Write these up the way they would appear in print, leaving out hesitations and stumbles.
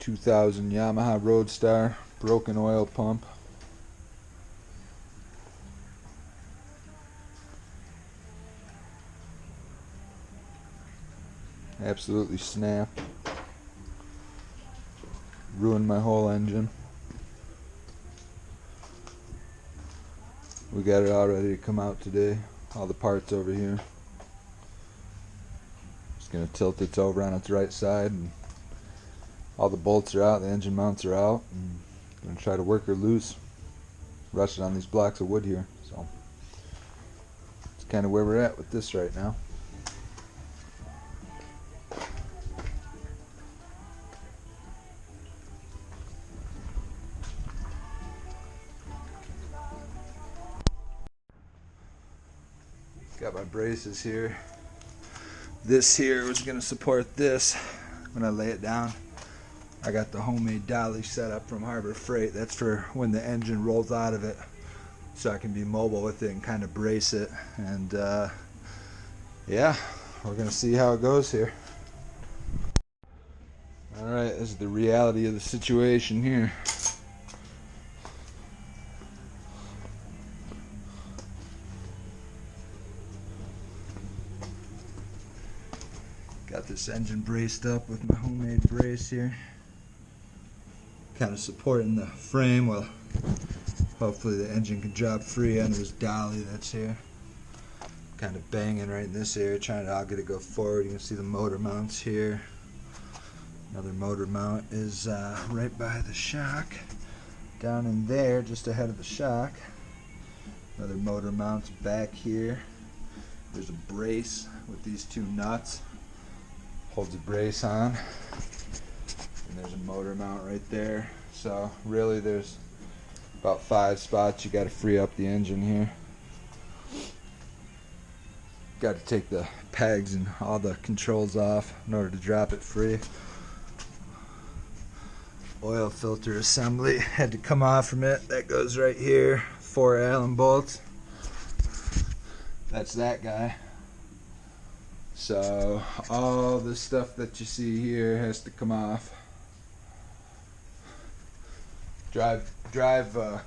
2000 Yamaha Road Star, broken oil pump. Absolutely snapped. Ruined my whole engine. We got it all ready to come out today. All the parts over here. Just gonna tilt it over on its right side, and all the bolts are out, the engine mounts are out, and gonna try to work her loose, rush it on these blocks of wood here. So it's kind of where we're at with this right now. Got my braces here. This here was going to support this when I lay it down. I got the homemade dolly set up from Harbor Freight. That's for when the engine rolls out of it, so I can be mobile with it and kind of brace it. And yeah, we're going to see how it goes here. Alright, this is the reality of the situation here. Got this engine braced up with my homemade brace here. Kind of supporting the frame while hopefully the engine can drop free on this dolly that's here. Kind of banging right in this area, trying to get it go forward. You can see the motor mounts here. Another motor mount is right by the shock. Down in there, just ahead of the shock. Another motor mount's back here. There's a brace with these two nuts. Holds a brace on, and there's a motor mount right there. So really there's about 5 spots you got to free up the engine here. Got to take the pegs and all the controls off in order to drop it free. Oil filter assembly had to come off from it. That goes right here. 4 Allen bolts. That's that guy. So all the stuff that you see here has to come off. Drive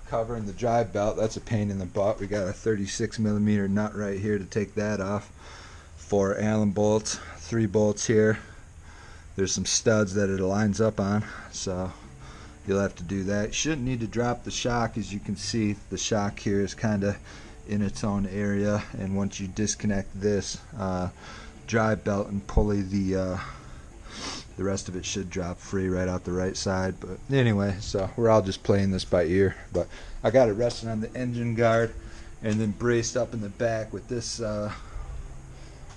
cover and the drive belt, that's a pain in the butt. We got a 36mm nut right here to take that off. 4 Allen bolts, 3 bolts here. There's some studs that it lines up on, so you'll have to do that. You shouldn't need to drop the shock. As you can see, the shock here is kind of in its own area, and once you disconnect this drive belt and pulley, the rest of it should drop free right out the right side. But anyway, so we're all just playing this by ear. But I got it resting on the engine guard and then braced up in the back with this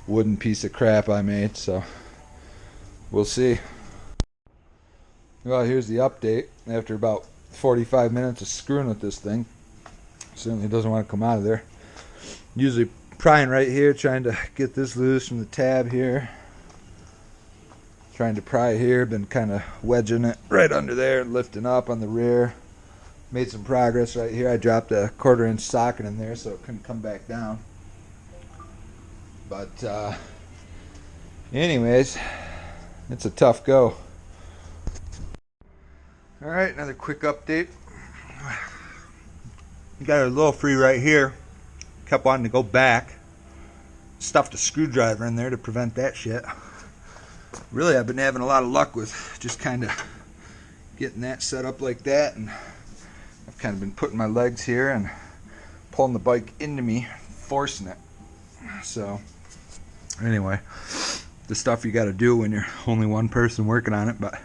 wooden piece of crap I made. So we'll see. Well, here's the update. After about 45 minutes of screwing with this thing, certainly doesn't want to come out of there. Usually prying right here, trying to get this loose from the tab here. Trying to pry here, been kind of wedging it right under there and lifting up on the rear. Made some progress right here. I dropped a 1/4-inch socket in there so it couldn't come back down. But anyways, it's a tough go. Alright, another quick update. Got a little free right here. Kept wanting to go back. Stuffed a screwdriver in there to prevent that shit. Really, I've been having a lot of luck with just kind of getting that set up like that, and I've kind of been putting my legs here and pulling the bike into me, forcing it. So anyway, the stuff you got to do when you're only one person working on it. But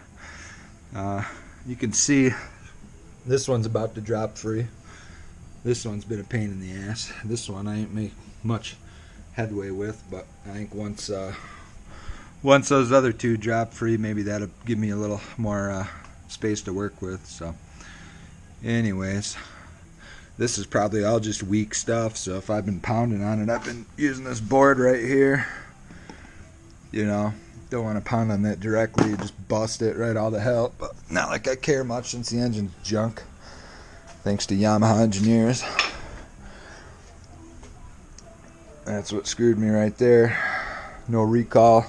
you can see this one's about to drop free. This one's been a pain in the ass. This one I ain't made much headway with, but I think once those other two drop free, maybe that'll give me a little more space to work with. So anyways, this is probably all just weak stuff, so if I've been pounding on it, I've been using this board right here. You know, don't want to pound on that directly, just bust it right all to hell, but not like I care much since the engine's junk. Thanks to Yamaha engineers. That's what screwed me right there. No recall,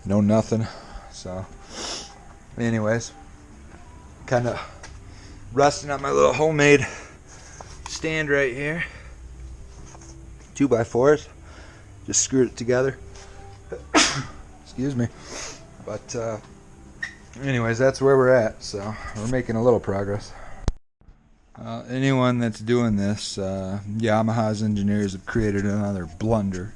no nothing. So anyways, kind of resting on my little homemade stand right here. 2x4s. Just screwed it together. Excuse me. But anyways, that's where we're at. So we're making a little progress. Anyone that's doing this, Yamaha's engineers have created another blunder.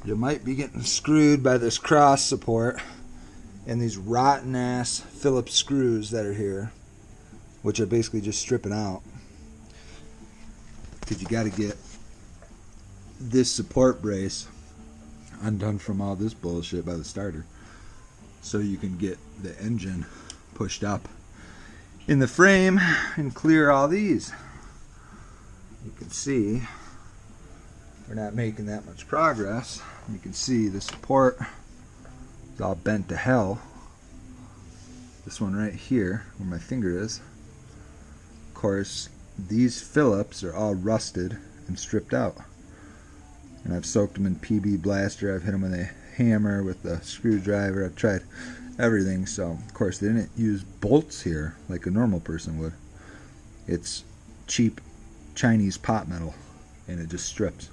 You might be getting screwed by this cross support and these rotten ass Phillips screws that are here, which are basically just stripping out, because you got to get this support brace undone from all this bullshit by the starter, so you can get the engine pushed up in the frame and clear all these. You can see we're not making that much progress. You can see the support is all bent to hell. This one right here, where my finger is, of course, these Phillips are all rusted and stripped out. And I've soaked them in PB Blaster. I've hit them with a hammer, with a screwdriver. I've tried everything. So, of course, they didn't use bolts here like a normal person would. It's cheap Chinese pot metal, and it just strips.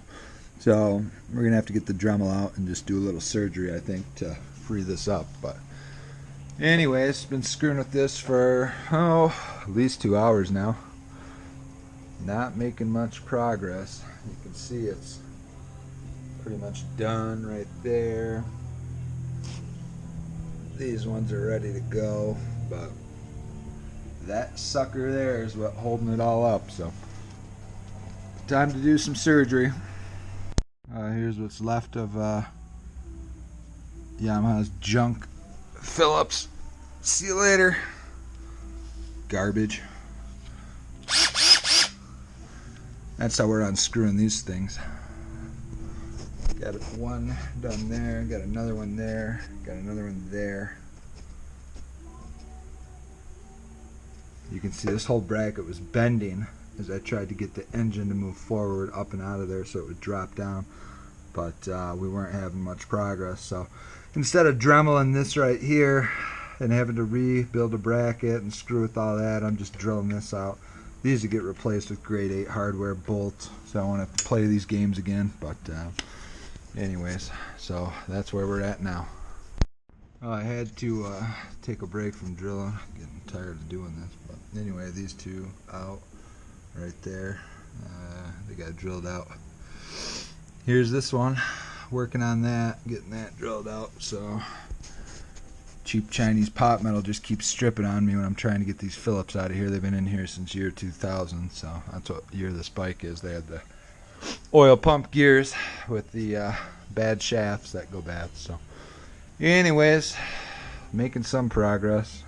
So we're gonna have to get the Dremel out and just do a little surgery, I think, to free this up. But anyways, been screwing with this for at least 2 hours now. Not making much progress. You can see it's pretty much done right there. These ones are ready to go, but that sucker there is what holding it all up. So time to do some surgery. Here's what's left of Yamaha's junk Phillips. See you later. Garbage. That's how we're unscrewing these things. Got one done there, got another one there, got another one there. You can see this whole bracket was bending as I tried to get the engine to move forward up and out of there so it would drop down, but we weren't having much progress. So instead of dremeling this right here and having to rebuild a bracket and screw with all that, I'm just drilling this out. These will get replaced with grade 8 hardware bolts, so I won't have to play these games again. But anyways, so that's where we're at now. I had to take a break from drilling. I'm getting tired of doing this, but anyway, these two out right there, they got drilled out. Here's this one, working on that, getting that drilled out. So cheap Chinese pot metal just keeps stripping on me when I'm trying to get these Phillips out of here. They've been in here since year 2000, so that's what year this bike is. They had the oil pump gears with the bad shafts that go bad. So anyways, making some progress.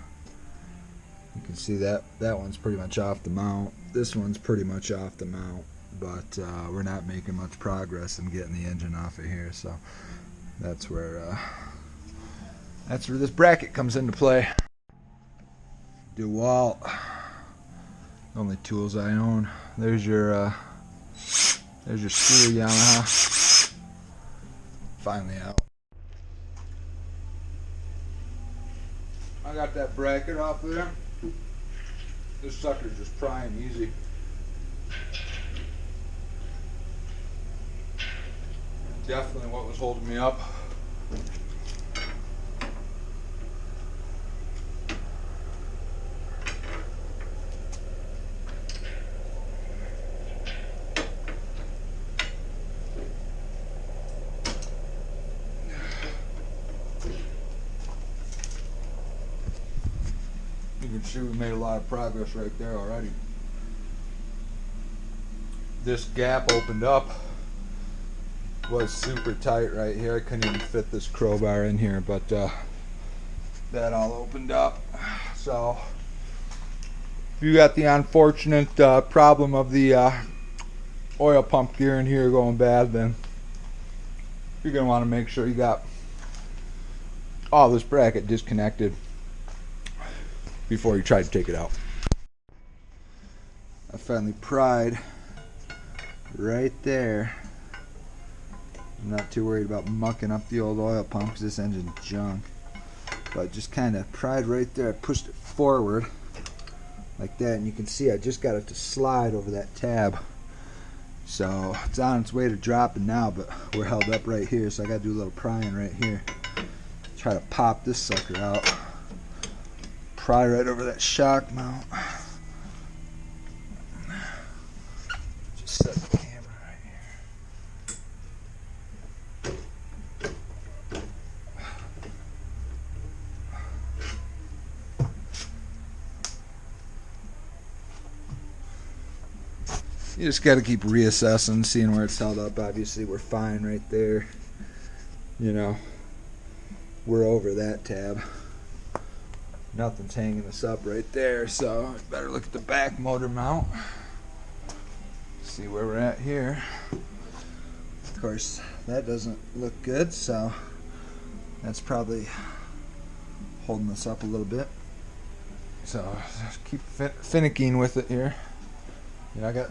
You can see that one's pretty much off the mount. This one's pretty much off the mount, but we're not making much progress in getting the engine off of here. So that's where this bracket comes into play. DeWalt, only tools I own. There's your screw, Yamaha. Finally out. I got that bracket off there. This sucker's just prying easy. Definitely what was holding me up. You can see we made a lot of progress right there already. This gap opened up. Was super tight right here. I couldn't even fit this crowbar in here, but that all opened up. So you got the unfortunate problem of the oil pump gear in here going bad, then you're going to want to make sure you got all this bracket disconnected before you try to take it out. I finally pried right there. I'm not too worried about mucking up the old oil pump because this engine's junk, but just kind of pried right there. I pushed it forward like that, and you can see I just got it to slide over that tab. So it's on its way to dropping now, but we're held up right here, so I gotta do a little prying right here. Try to pop this sucker out. Pry right over that shock mount. Just set the camera right here. You just got to keep reassessing, seeing where it's held up. Obviously, we're fine right there. You know, we're over that tab. Nothing's hanging us up right there, so I better look at the back motor mount. See where we're at here. Of course, that doesn't look good, so that's probably holding us up a little bit. So just keep finicking with it here. You know, I got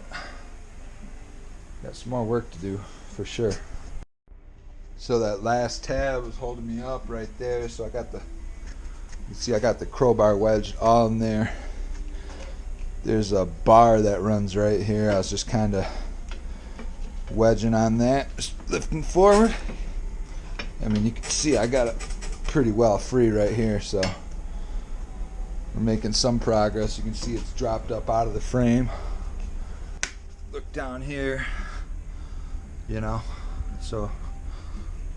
some more work to do for sure. So that last tab was holding me up right there, so I got the, you see I got the crowbar wedged all in there. There's a bar that runs right here. I was just kind of wedging on that, just lifting forward. I mean, you can see I got it pretty well free right here, so we're making some progress. You can see it's dropped up out of the frame. Look down here, you know, so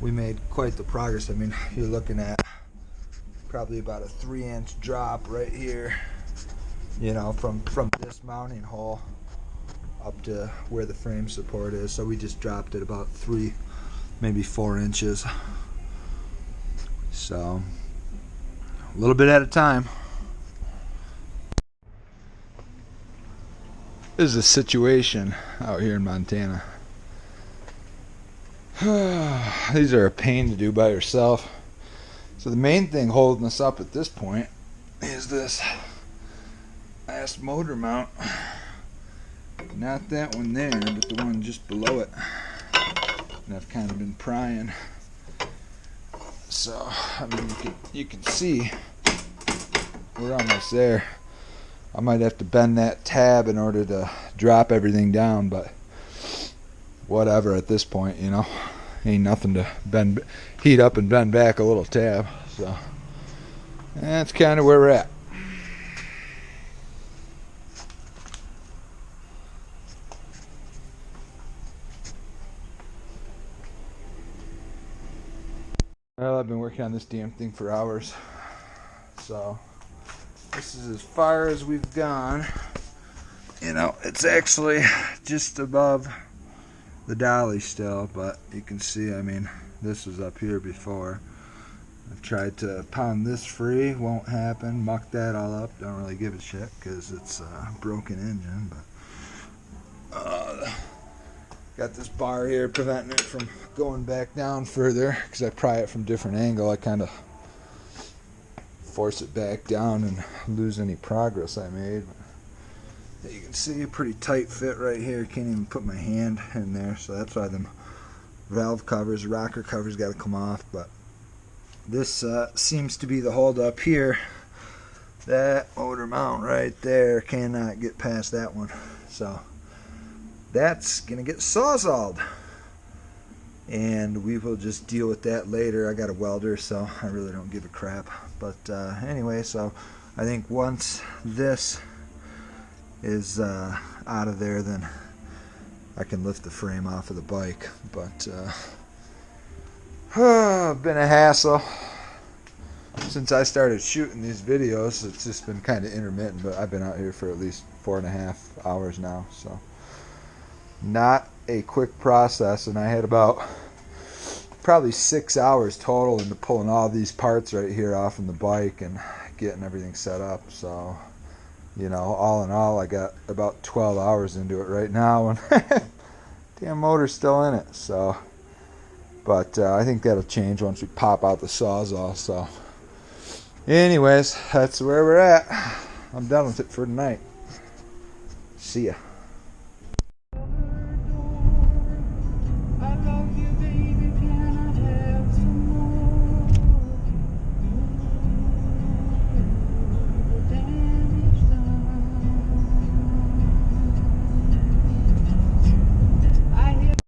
we made quite the progress. I mean, you're looking at probably about a 3-inch drop right here, you know, from this mounting hole up to where the frame support is. So we just dropped it about 3, maybe 4 inches. So a little bit at a time. This is a situation out here in Montana. These are a pain to do by yourself. So the main thing holding us up at this point is this last motor mount. Not that one there, but the one just below it. And I've kind of been prying. So, I mean, you can see we're almost there. I might have to bend that tab in order to drop everything down, but whatever at this point, you know. Ain't nothing to heat up and bend back a little tab. So that's kind of where we're at. Well, I've been working on this damn thing for hours. So this is as far as we've gone. You know, it's actually just above the dolly still, but you can see, I mean, this was up here before. I've tried to pound this free, won't happen. Muck that all up, don't really give a shit because it's a broken engine. But got this bar here preventing it from going back down further because I pry it from different angle. I kind of force it back down and lose any progress I made. You can see a pretty tight fit right here. Can't even put my hand in there, so that's why them valve covers, rocker covers got to come off. But this seems to be the hold up here. That motor mount right there cannot get past that one, so that's gonna get sawzalled, and we will just deal with that later. I got a welder, so I really don't give a crap. But anyway, so I think once this is out of there, then I can lift the frame off of the bike. But been a hassle since I started shooting these videos. It's just been kind of intermittent, but I've been out here for at least 4.5 hours now, so not a quick process. And I had about probably 6 hours total into pulling all these parts right here off from the bike and getting everything set up. So, you know, all in all, I got about 12 hours into it right now, and damn motor's still in it. So, but I think that'll change once we pop out the Sawzall. So anyways, that's where we're at. I'm done with it for tonight. See ya.